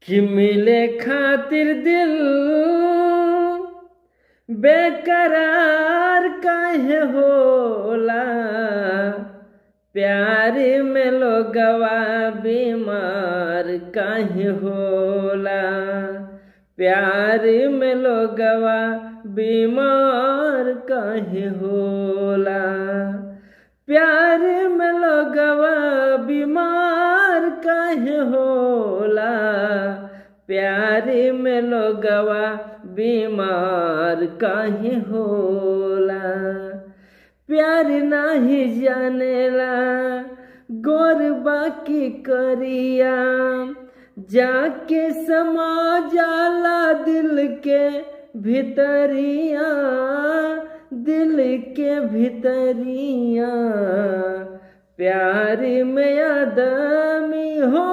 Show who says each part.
Speaker 1: कि मिले खातिर दिल बेकरार काहे होला। प्यार में लोगवा बीमार काहे होला। प्यार में लोगवा बीमार काहे होला। प्यार में लोगवा बीमार काहे होला। प्यार में लोगवा बीमार काहे होला। प्यार नाही जानेला गोर बाकी करिया, जाके समा जाला दिल के भितरिया, दिल के भितरिया। प्यार में आदमी हो